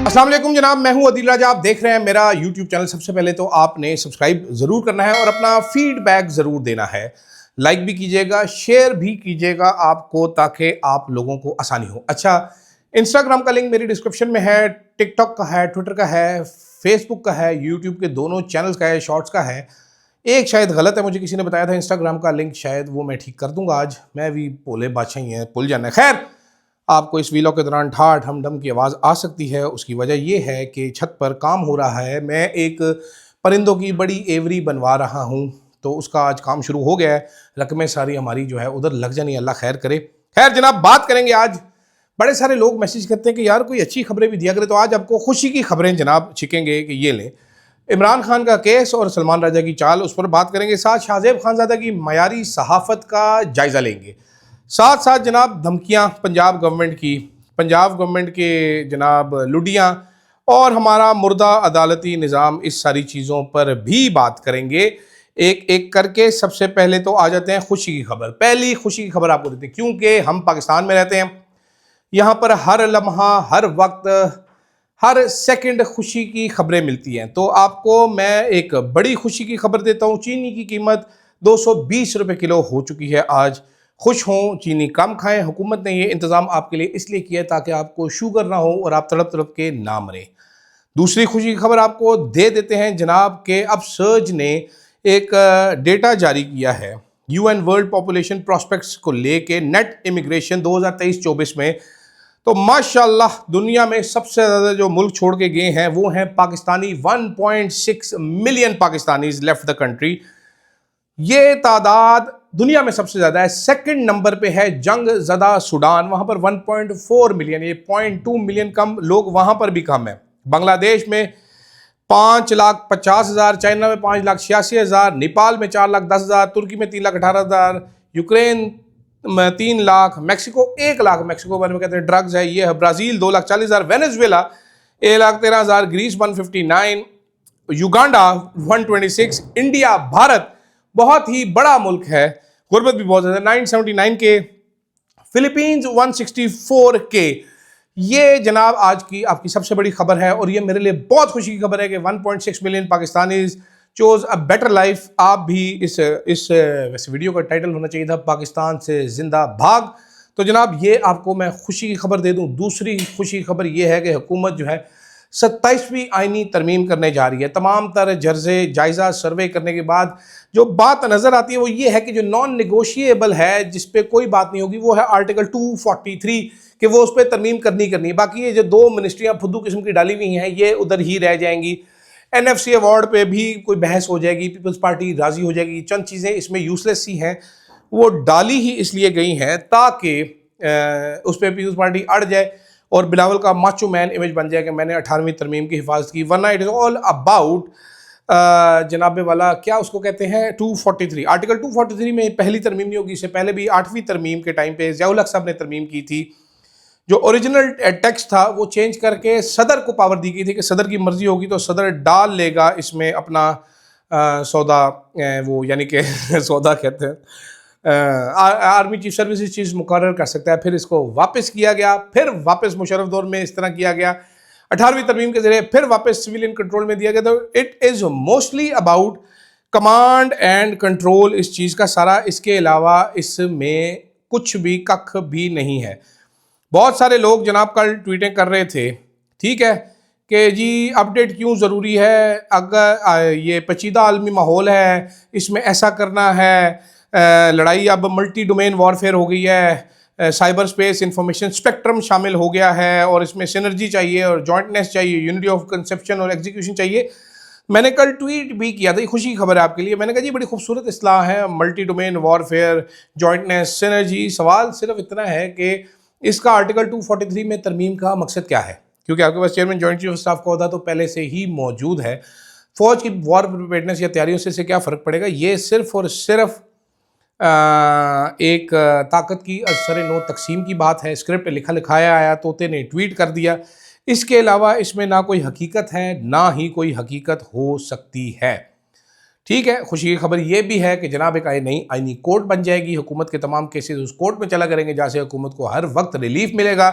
अस्सलाम वालेकुम जनाब, मैं हूं अदील राजा। आप देख रहे हैं मेरा यूट्यूब चैनल। सबसे पहले तो आपने सब्सक्राइब ज़रूर करना है और अपना फीडबैक ज़रूर देना है। लाइक भी कीजिएगा, शेयर भी कीजिएगा आपको, ताकि आप लोगों को आसानी हो। अच्छा, इंस्टाग्राम का लिंक मेरी डिस्क्रिप्शन में है, टिकटॉक का है, ट्विटर का है, फेसबुक का है, यूट्यूब के दोनों चैनल्स का है, शॉर्ट्स का है। एक शायद गलत है, मुझे किसी ने बताया था इंस्टाग्राम का लिंक, शायद वो मैं ठीक कर दूंगा आज। मैं भी भोले बादशाह ही हैं, भूल जाना है। खैर, आपको इस वीलॉग के दौरान ठाठ हमडम की आवाज़ आ सकती है। उसकी वजह यह है कि छत पर काम हो रहा है। मैं एक परिंदों की बड़ी एवरी बनवा रहा हूँ, तो उसका आज काम शुरू हो गया है। रकमें सारी हमारी जो है उधर लग जानी, अल्लाह खैर करे। खैर जनाब, बात करेंगे आज। बड़े सारे लोग मैसेज करते हैं कि यार कोई अच्छी खबरें भी दिया करे, तो आज आपको खुशी की खबरें जनाब छिकेंगे कि ये लें। इमरान खान का केस और सलमान राजा की चाल, उस पर बात करेंगे। साथ शाहजेब खानजादा की मयारी सहाफ़त का जायज़ा लेंगे। साथ साथ जनाब धमकियां पंजाब गवर्नमेंट के जनाब लुडियां और हमारा मुर्दा अदालती निज़ाम, इस सारी चीज़ों पर भी बात करेंगे एक एक करके। सबसे पहले तो आ जाते हैं खुशी की खबर। पहली खुशी की खबर आपको देते हैं, क्योंकि हम पाकिस्तान में रहते हैं। यहाँ पर हर लम्हा, हर वक्त, हर सेकंड खुशी की खबरें मिलती हैं। तो आपको मैं एक बड़ी खुशी की खबर देता हूँ। चीनी की कीमत 220 रुपये किलो हो चुकी है आज। खुश हों, चीनी कम खाएं। हुकूमत ने ये इंतज़ाम आपके लिए इसलिए किया है ताकि आपको शुगर ना हो और आप तड़प तड़प के ना मरें। दूसरी खुशी की खबर आपको दे देते हैं जनाब के अब सर्ज ने एक डेटा जारी किया है यूएन वर्ल्ड पॉपुलेशन प्रोस्पेक्ट्स को लेके, नेट इमिग्रेशन 2023-24 में। तो माशाल्लाह दुनिया में सबसे ज़्यादा जो मुल्क छोड़ के गए हैं वो हैं Pakistani. 1.6 million Pakistanis left the country. ये तादाद दुनिया में सबसे ज़्यादा है। सेकंड नंबर पे है जंग ज़दा सूडान, वहाँ पर 1.4 मिलियन, ये 0.2 मिलियन कम लोग वहाँ पर भी कम है। बांग्लादेश में 5,50,000, चाइना में 5,86,000, नेपाल में 4,10,000, तुर्की में 3,18,000, यूक्रेन में 3 लाख, मैक्सिको 1 लाख, मैक्सिको बारे में कहते हैं ड्रग्स है ये है, Brazil 2,40,000, Venezuela 1,13,000, Greece 159, Uganda 126, India Bharat बहुत ही बड़ा मुल्क है, गुर्बत भी बहुत ज़्यादा, 979 के, फिलीपींस 164 के। ये जनाब आज की आपकी सबसे बड़ी खबर है और ये मेरे लिए बहुत खुशी की खबर है कि 1.6 million Pakistanis chose a better life. आप भी इस वैसे वीडियो का टाइटल होना चाहिए था पाकिस्तान से जिंदा भाग। तो जनाब ये आपको मैं खुशी की खबर दे दूं। दूसरी खुशी की खबर ये है कि हुकूमत जो है 27वीं आइनी तरमीम करने जा रही है। तमाम तर जर्जे जायज़ा सर्वे करने के बाद जो बात नज़र आती है वो ये है कि जो नॉन निगोशिएबल है, जिस पे कोई बात नहीं होगी, वो है आर्टिकल 243 कि वो उस पर तरमीम करनी है। बाकी ये जो 2 मिनिस्ट्रियाँ फुद्दू किस्म की डाली हुई हैं ये उधर ही रह जाएंगी। NFC अवार्ड पे भी कोई बहस हो जाएगी, पीपल्स पार्टी राज़ी हो जाएगी। चंद चीज़ें इसमें यूजलेस सी हैं, वो डाली ही इसलिए गई हैं ताकि उस पर पीपल्स पार्टी अड़ जाए और बिलावल का माचो मैन इमेज बन जाए कि मैंने 18वीं तरमीम की हिफाजत की। वरना इट इज़ ऑल अबाउट जनाब वाला क्या उसको कहते हैं 243। आर्टिकल 243 में पहली तरमीम नहीं होगी, इससे पहले भी 8वीं तरमीम के टाइम पे ज़िया-उल-हक साहब ने तरमीम की थी। जो ओरिजिनल टेक्स्ट था वो चेंज करके सदर को पावर दी गई थी कि सदर की मर्जी होगी तो सदर डाल लेगा इसमें अपना सौदा, वो यानी कि सौदा कहते हैं, आर्मी चीफ सर्विसेज चीज़ मुकर्रर कर सकता है। फिर इसको वापस किया गया, फिर वापस मुशर्रफ दौर में इस तरह किया गया, 18वीं तरमीम के जरिए फिर वापस सिविलियन कंट्रोल में दिया गया। तो it is mostly about command and control, इस चीज़ का सारा। इसके अलावा इसमें कुछ भी कख भी नहीं है। बहुत सारे लोग जनाब कल ट्वीटें कर रहे थे, ठीक है, कि जी अपडेट क्यों ज़रूरी है, अगर ये पेचीदा आलमी माहौल है, इसमें ऐसा करना है, लड़ाई अब मल्टी डोमेन वॉरफेयर हो गई है, साइबर स्पेस इंफॉर्मेशन स्पेक्ट्रम शामिल हो गया है और इसमें सिनर्जी चाहिए और जॉइंटनेस चाहिए, यूनिटी ऑफ कंसेप्शन और एग्जीक्यूशन चाहिए। मैंने कल ट्वीट भी किया था, ये खुशी की खबर है आपके लिए। मैंने कहा जी बड़ी खूबसूरत इस्लाह है, multi domain warfare, jointness, synergy. सवाल सिर्फ इतना है कि इसका आर्टिकल 243 में तरमीम का मकसद क्या है, क्योंकि आपके पास chairman joint chief of staff का होता तो पहले से ही मौजूद है। फौज की वॉर प्रिपेयर्डनेस या तैयारियों से इससे क्या फ़र्क पड़ेगा। ये सिर्फ और सिर्फ एक ताकत की असर नो तकसीम की बात है। स्क्रिप्ट लिखा लिखाया आया, तोते ने ट्वीट कर दिया। इसके अलावा इसमें ना कोई हकीकत है ना ही कोई हकीकत हो सकती है, ठीक है। खुशी की खबर यह भी है कि जनाब एक नई आईनी कोर्ट बन जाएगी। हुकूमत के तमाम केसेस उस कोर्ट में चला करेंगे जहाँ से हुकूमत को हर वक्त रिलीफ मिलेगा।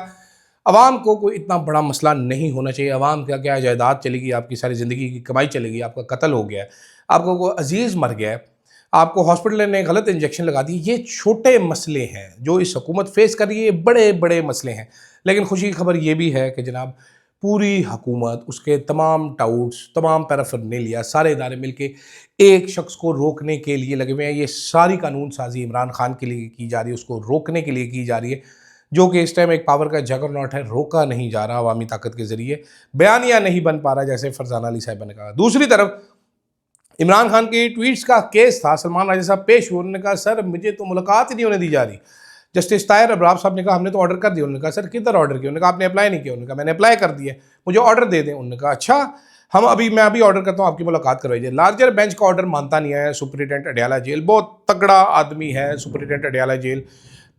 अवाम को कोई इतना बड़ा मसला नहीं होना चाहिए। अवाम का क्या जायदाद चलेगी, आपकी सारी ज़िंदगी की कमाई चलेगी, आपका कत्ल हो गया है, आपको कोई अजीज़ मर गया है, आपको हॉस्पिटल ने गलत इंजेक्शन लगा दी, ये छोटे मसले हैं जो इस हुकूमत फेस कर रही है, ये बड़े बड़े मसले हैं। लेकिन खुशी की खबर ये भी है कि जनाब पूरी हुकूमत, उसके तमाम टाउट्स, तमाम पैराफर्नेलिया, सारे इदारे मिलके एक शख्स को रोकने के लिए लगे हुए हैं। ये सारी कानून साजी इमरान खान के लिए की जा रही है, उसको रोकने के लिए की जा रही है, जो कि इस टाइम एक पावर का जगरनॉट है, रोका नहीं जा रहा अवामी ताकत के ज़रिए, बयानिया नहीं बन पा रहा, जैसे फरजाना अली साहिबा ने कहा। दूसरी तरफ इमरान खान के ट्वीट्स का केस था, सलमान राजा साहब पेश हुए, उन्होंने कहा सर मुझे तो मुलाकात ही नहीं होने दी जा रही। जस्टिस ताहिर अब्रार साहब ने कहा हमने तो ऑर्डर कर दिया। उन्होंने कहा सर किधर ऑर्डर किया? उन्होंने कहा आपने अप्लाई नहीं किया। उन्होंने कहा मैंने अप्लाई कर दिया, मुझे ऑर्डर दे दें। उन्होंने कहा अच्छा मैं अभी ऑर्डर करता हूँ, आपकी मुलाकात करवाइए। लार्जर बेंच का ऑर्डर मानता नहीं है सुपरिटेंडेंट अडयाला जेल, बहुत तगड़ा आदमी है superintendent Adiala jail,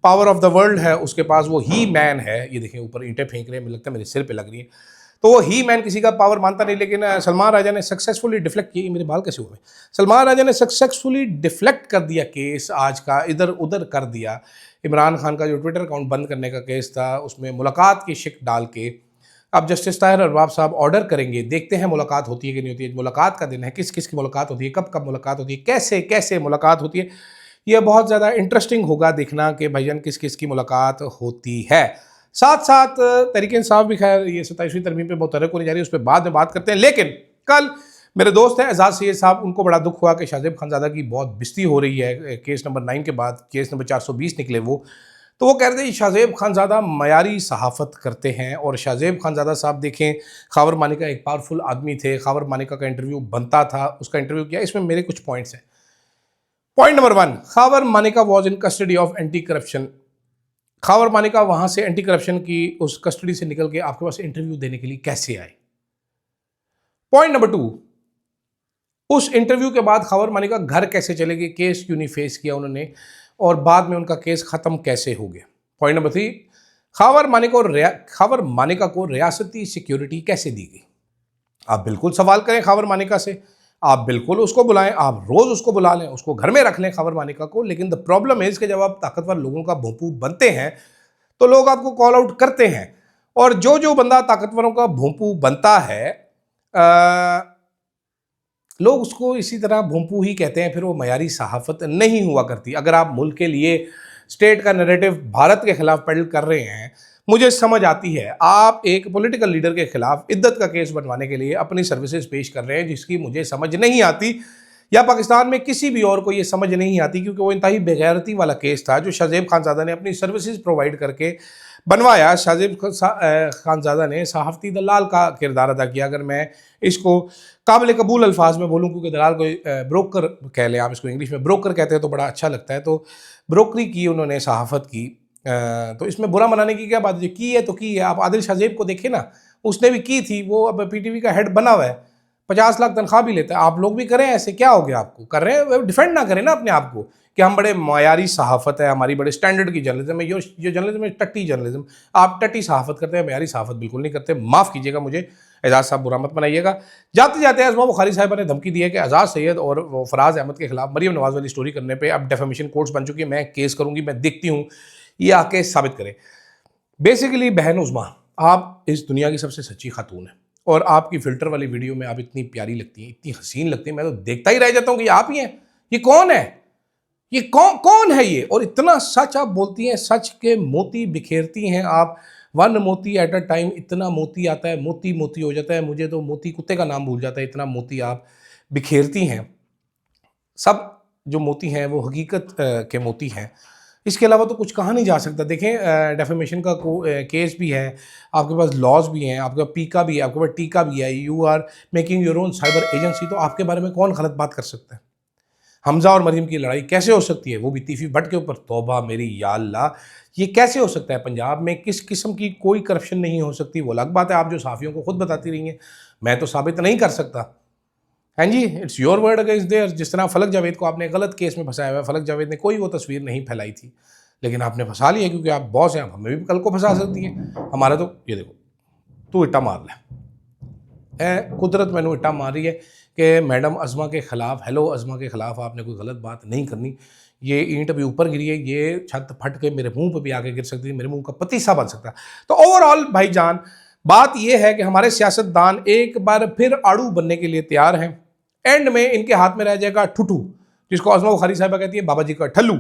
power of the world है उसके पास, वो ही मैन है। ये देखें ऊपर ईंटें फेंक रहे हैं, मुझे लगता है मेरे सिर पे लग रही है। तो वो ही मैन किसी का पावर मानता नहीं। लेकिन सलमान राजा ने सक्सेसफुली डिफ्लेक्ट किया, मेरे बाल कैसे हुए, सलमान राजा ने सक्सेसफुली डिफ्लेक्ट कर दिया केस, आज का इधर उधर कर दिया। इमरान खान का जो ट्विटर अकाउंट बंद करने का केस था, उसमें मुलाकात की शिक डाल के अब जस्टिस ताहिर अरबाब साहब ऑर्डर करेंगे, देखते हैं मुलाकात होती है कि नहीं होती है। मुलाकात का दिन है, किस किस की मुलाकात होती है, कब कब मुलाकात होती है, कैसे कैसे मुलाकात होती है, यह बहुत ज़्यादा इंटरेस्टिंग होगा देखना कि भाईजान किस किस की मुलाकात होती है। साथ साथ तहरीक इंसाफ भी, खैर ये 27वीं तरमीम पे मुतहर्रिक होने जा रही है, उस पर बाद में बात करते हैं। लेकिन कल मेरे दोस्त हैं एजाज सैयद साहब, उनको बड़ा दुख हुआ कि शाहजेब खानज़ादा की बहुत बिस्ती हो रही है केस नंबर 9 के बाद, केस नंबर 420 निकले वो। तो वो कह रहे थे शाहजेब खानज़ादा मयारी सहाफ़त करते हैं। और शाहजेब खानज़ादा साहब देखें, खावर मानिका एक पावरफुल आदमी थे, खावर मानिका का इंटरव्यू बनता था, उसका इंटरव्यू किया। इसमें मेरे कुछ पॉइंट्स हैं। Point number 1, Khawar Manika was in custody of anti corruption. Khawar Manika वहां से एंटी करप्शन की उस कस्टडी से निकल के आपके पास इंटरव्यू देने के लिए कैसे आए? पॉइंट नंबर 2, उस इंटरव्यू के बाद खावर मानिका घर कैसे चले गए, केस क्यों नहीं फेस किया उन्होंने, और बाद में उनका केस खत्म कैसे हो गया? पॉइंट नंबर 3, खावर मानिका को रियासती सिक्योरिटी कैसे दी गई? आप बिल्कुल सवाल करें खावर मानिका से, आप बिल्कुल उसको बुलाएं, आप रोज़ उसको बुला लें, उसको घर में रख लें खावर मानिका को। लेकिन द प्रॉब्लम इज़ कि जब आप ताकतवर लोगों का भोंपू बनते हैं तो लोग आपको कॉल आउट करते हैं। और जो जो बंदा ताकतवरों का भोंपू बनता है, लोग उसको इसी तरह भोंपू ही कहते हैं, फिर वो मयारी सहाफ़त नहीं हुआ करती। अगर आप मुल्क के लिए स्टेट का नैरेटिव भारत के खिलाफ पेडल कर रहे हैं, मुझे समझ आती है। आप एक पॉलिटिकल लीडर के खिलाफ इद्दत का केस बनवाने के लिए अपनी सर्विसेज पेश कर रहे हैं, जिसकी मुझे समझ नहीं आती, या पाकिस्तान में किसी भी और को ये समझ नहीं आती, क्योंकि वो इंतहाई बेगैरती वाला केस था जो शाहजेब खानज़ादा ने अपनी सर्विसेज प्रोवाइड करके बनवाया। शाहजेब खानज़ादा ने सहाफ़ती दलाल का किरदार अदा किया। अगर मैं इसको काबिल कबूल अल्फाज में बोलूँ, क्योंकि दलाल को ब्रोकर कह लें आप, इसको इंग्लिश में ब्रोकर कहते हैं तो बड़ा अच्छा लगता है, तो ब्रोकरी की उन्होंने, सहाफ़त की। तो इसमें बुरा मनाने की क्या बात है? की है तो की है। आप आदिल शाहजेब को देखें ना, उसने भी की थी, वो अब पीटीवी का हेड बना हुआ है, 50 लाख तनख्वाह भी लेता है। आप लोग भी करें ऐसे, क्या हो गया आपको? कर रहे हैं, डिफेंड ना करें ना अपने आप को कि हम बड़े मयारी सहाफ़त है, हमारी बड़े स्टैंडर्ड की जर्नलिज्म है। जो जर्नलिज्म है टट्टी जर्नलिज्म, आप टट्टी सहाफ़त करते हैं, मयारी सहाफ़त बिल्कुल नहीं करते। माफ़ कीजिएगा मुझे, एजाज साहब बुरा मत बनाइएगा। जाते जाते अज़मा बुखारी साहिबा ने धमकी दी है कि एजाज सैयद और वो फराज अहमद के खिलाफ मरीम नवाज़ वाली स्टोरी करने पर अब डेफेमेशन कोर्ट्स बन चुकी है, मैं केस करूँगी, मैं देखती हूँ ये आके साबित करें। बेसिकली बहन उज़मा, आप इस दुनिया की सबसे सच्ची खातून है, और आपकी फ़िल्टर वाली वीडियो में आप इतनी प्यारी लगती हैं, इतनी हसीन लगती हैं, मैं तो देखता ही रह जाता हूँ कि ये आप ही हैं। ये कौन है? ये कौन है ये? और इतना सच आप बोलती हैं, सच के मोती बिखेरती हैं आप। 1 मोती एट अ टाइम, इतना मोती आता है, मोती मोती हो जाता है। मुझे तो मोती कुत्ते का नाम भूल जाता है, इतना मोती आप बिखेरती हैं। सब जो मोती हैं वो हकीकत के मोती हैं, इसके अलावा तो कुछ कहा नहीं जा सकता। देखें, डेफेमेशन का केस भी है, आपके पास लॉज भी हैं, आपके पास पीका भी है, आपके पास टीका भी है, you are making your own cyber agency. तो आपके बारे में कौन गलत बात कर सकता है? हमजा और मरीम की लड़ाई कैसे हो सकती है, वो भी तीफी भट्ट के ऊपर? तौबा मेरी या अल्लाह, ये कैसे हो सकता है? पंजाब में किस किस्म की कोई करप्शन नहीं हो सकती? वो अलग बात है, आप जो साफ़ियों को खुद बताती रही हैं, मैं तो साबित नहीं कर सकता। हाँ जी, it's your word against their. जिस तरह फलक जावेद को आपने गलत केस में फंसाया हुआ है, फलक जावेद ने कोई वो तस्वीर नहीं फैलाई थी, लेकिन आपने फंसा लिया क्योंकि आप बॉस हैं। आप हमें भी कल को फंसा सकती हैं। हमारा तो ये देखो, तू इट्टा मार ले, कुदरत मैंने इट्टा मार रही है कि मैडम अज़मा के ख़िलाफ़, हेलो अज़मा के ख़िलाफ़ आपने कोई गलत बात नहीं करनी। ये ईंट अभी ऊपर गिरी है, ये छत फट के मेरे मुंह पे भी आके गिर सकती है, मेरे मुंह का पतीसा बन सकता है। तो ओवरऑल भाईजान बात ये है कि हमारे सियासतदान एक बार फिर आड़ू बनने के लिए तैयार हैं। एंड में इनके हाथ में रह जाएगा ठुठू, जिसको आजमा बुखारी साहिबा कहती है बाबा जी का ठल्लू,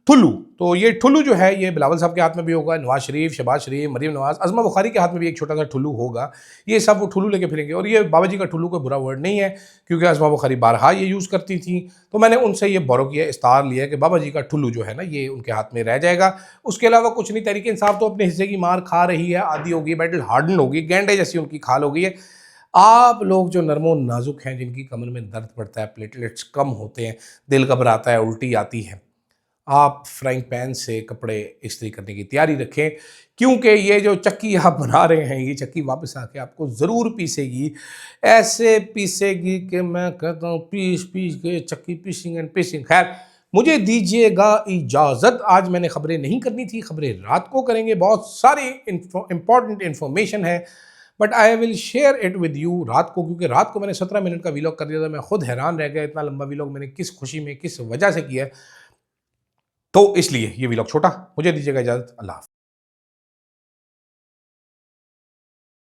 ठुल्लू। तो ये ठुल्लू जो है ये बिलावल साहब के हाथ में भी होगा, नवाज शरीफ, शहबाज शरीफ, मरीम नवाज, आजमा बुखारी के हाथ में भी एक छोटा सा ठुल्लू होगा। ये सब वो ठुल्लू लेके फिरेंगे। और ये बाबा जी का ठुल्लू कोई बुरा वर्ड नहीं है, क्योंकि आजमा बुखारी बारहा ये यूज़ करती थी। तो मैंने उनसे ये बोरो किया, इस्तार लिया कि बाबा जी का ठुल्लू जो है ना ये उनके हाथ में रह जाएगा। उसके अलावा कुछ नहीं। तहरीक इंसाफ तो अपने हिस्से की मार खा रही है, आधी होगी, बैटल हार्डन होगी, गैंडे जैसी उनकी खाल हो गई है। आप लोग जो नरमो नाजुक हैं, जिनकी कमर में दर्द पड़ता है, प्लेटलेट्स कम होते हैं, दिल घबराता है, उल्टी आती है, आप फ्राइंग पैन से कपड़े इस्त्री करने की तैयारी रखें, क्योंकि ये जो चक्की आप बना रहे हैं ये चक्की वापस आके आपको ज़रूर पीसेगी। ऐसे पीसेगी कि मैं कहता हूँ पीस पीस के चक्की पीसिंग एंड पीसिंग। खैर मुझे दीजिएगा इजाज़त। आज मैंने खबरें नहीं करनी थी, खबरें रात को करेंगे। बहुत सारी इंपॉर्टेंट इन्फॉर्मेशन है, but I will share it with you रात को, क्योंकि रात को मैंने 17 मिनट का वीलॉग कर दिया था। मैं खुद हैरान रह गया, इतना लंबा वीलॉग मैंने किस खुशी में किस वजह से किया है। तो इसलिए ये वीलॉग छोटा। मुझे दीजिएगा इजाज़त। अल्लाह हाफ़िज़।